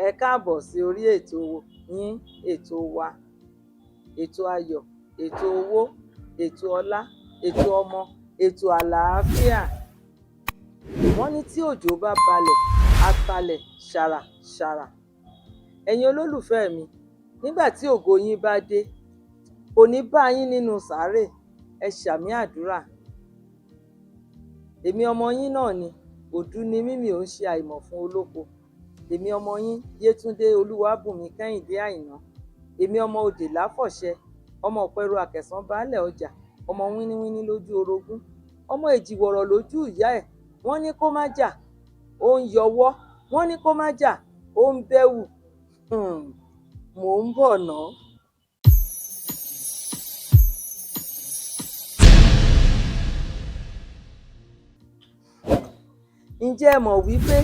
Ẹ káàbọ̀ sí orí ètò yín, ètò wa, ètò ayọ̀, ètò owó, ètò ọlá, ètò ọmọ, ètò àlàáfíà. Wọ́n ní tí òjò bá balẹ̀, á talẹ̀ ṣàràṣàrà. Ẹ̀yin olólùfẹ́ mi, nígbà tí ògo yín bá dé, kò ní bá yín nínú sàárè, ẹ ṣàmì àdúrà. Èmi ọmọ yín náà ni, òdú ni mí, mi ò ń ṣe àìmọ̀ fún olóko. Èmi ọmọ yín, Yétúndé Olúwabùnmi Kẹ́hìndé Àìná. Èmi ọmọ Òdè Láfọ̀ṣẹ, ọmọ Ọ̀pẹ̀rù Àkẹ̀sán baálẹ̀ ọjà, ọmọ wíníwíní lójú orogún, ọmọ èjìwọ̀rọ̀ lójú ìyá ẹ̀. Wọ́n ní kó má jà, ó ń yọwọ́. Wọ́n ní kó má jà, ó ń bẹ́wù. Mò ń bọ̀ ná. Ǹjẹ́ ẹ mọ̀ wípé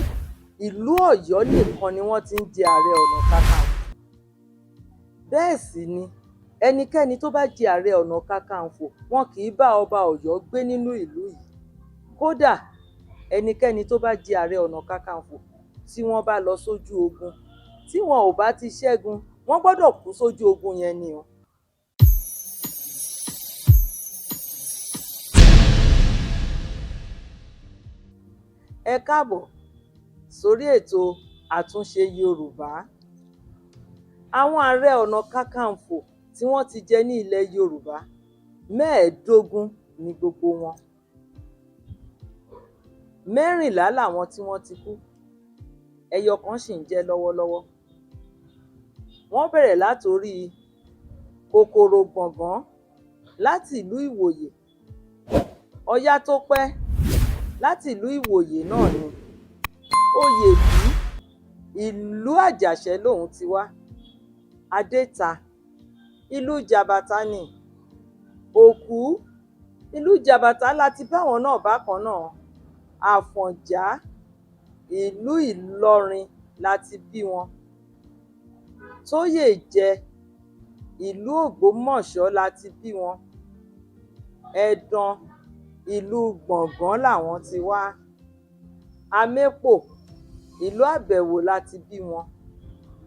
ìlú Ọ̀yọ́ nìkan ni wọ́n ti ń jẹ Ààrẹ Ọ̀nà Kakanfò? Bẹ́ẹ̀ sì ni ẹnikẹ́ni tó bá jẹ Ààrẹ Ọ̀nà Kakanfò, wọn kì í bá ọba Ọ̀yọ́ gbé nínú ìlú yìí. Kódà ẹnikẹ́ni tó bá jẹ Ààrẹ Ọ̀nà Kakanfò, tí wọ́n bá lọ sójú ogun, tí wọn ò bá ti ṣẹ́gun, wọ́n gbọ́dọ̀ kú sójú ogun yẹn ni o. Ẹ káàbọ̀ sórí ètò àtúnṣe Yorùbá. Àwọn Ààrẹ Ọ̀nà Kakanfò tí wọ́n ti jẹ ní ilẹ̀ Yorùbá 15 ni gbogbo wọn. 14 làwọn tí wọ́n ti kú, ẹyọ kan sì ń jẹ lọ́wọ́lọ́wọ́. Wọ́n bẹ̀rẹ̀ látorí Kòkòrò Gbọ̀ngán láti ìlú Ìwòyè, Ọ̀yátópẹ́ láti ìlú Ìwòyè náà ni, Oyèbí ìlú Àjàṣẹ́ lòun ti wá, Adéta ìlú Jàbàtà ni, Òkú ìlú Jàbàtà láti báwọn náà bákan náà, Àfọ̀njá ìlú Ìlọrin láti bí wọn, Tóyèjẹ ìlú Ògbómọ̀ṣọ́ láti bí wọn, Ẹ̀dàn ìlú Gbọ̀ngán làwọn ti wá, Amépò ìlú Àbẹ̀wò láti bí wọn,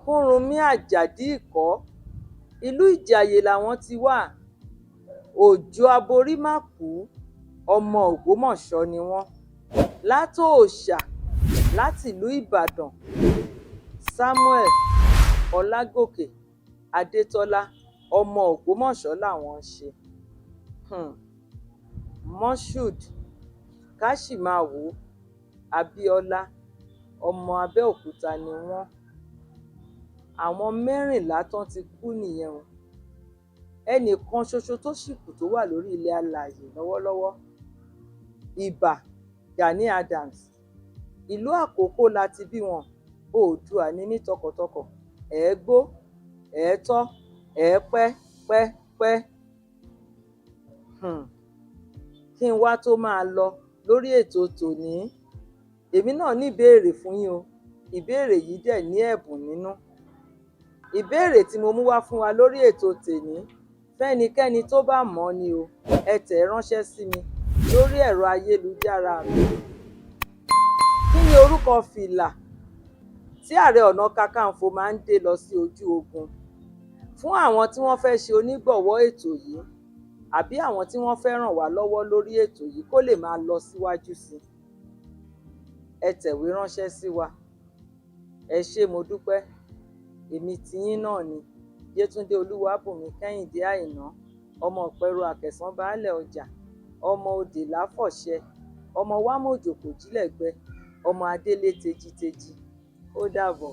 Kúrunmí Àjàdí Ìkọ́ ìlú Ìjàyè làwọn ti wá, Òjó Aborímàkú ọmọ Ògbómọ̀ṣọ́ ni wọ́n, Látòòṣà láti ìlú Ìbàdàn, Samuel Ọlágòkè Adétọ́lá ọmọ Ògbómọ̀ṣọ́ làwọn ń ṣe. Moshood Káṣímáwò Abíọ́lá ọmọ Abẹ́òkúta ni wọ́n. Àwọn 14 tán ti kú nìyẹn o. Ẹnìkan ṣoṣo tó sì kù tó wà lórí ilẹ̀ alààyè lọ́wọ́lọ́wọ́, Ìbà Gani Adams ìlú Àkókó láti bí wọn. Oòduà ni mí tọkàntọkàn, ẹ̀ẹ́gbó ẹ̀ẹ́tọ́ ẹ̀ẹ́pẹ́pẹ́pẹ́. Kí n wá tó máa lọ lórí ètò tòní, èmi náà ní ìbéèrè fún yín o. Ìbéèrè yìí dẹ̀ ní ẹ̀bùn nínú. Ìbéèrè tí mo mú wá fún wa lórí ètò tèní, fẹ́nikẹ́ni tó bá mọ̀ ni o, ẹ tẹ̀ ránṣẹ́ sí mi lórí ẹ̀rọ ayélujára mi. Kí ni orúkọ fìlà tí Ààrẹ Ọ̀nà Kakanfò máa ń dé lọ sí ojú ogun? Fún àwọn tí wọ́n fẹ́ ṣe onígbọ̀wọ́ ètò yìí, àbí àwọn tí wọ́n fẹ́ ràn wá lọ́wọ́ lórí ètò yìí kó lè máa lọ síwájú sí i, ẹ tẹ̀wé ránṣẹ́ sí wa. Ẹ ṣé mo dúpẹ́. Èmi tiyín náà ni, Yétúndé Olúwabùnmi Kẹ́hìndé Àìná, ọmọ Ọ̀pẹ̀rù Àkẹ̀sán baálẹ̀ ọjà, ọmọ Òdè Láfọ̀ṣẹ, ọmọ Wámọ̀jò kò jílẹ̀gbẹ́, ọmọ Adélé tejiteji. Ó dàbọ̀.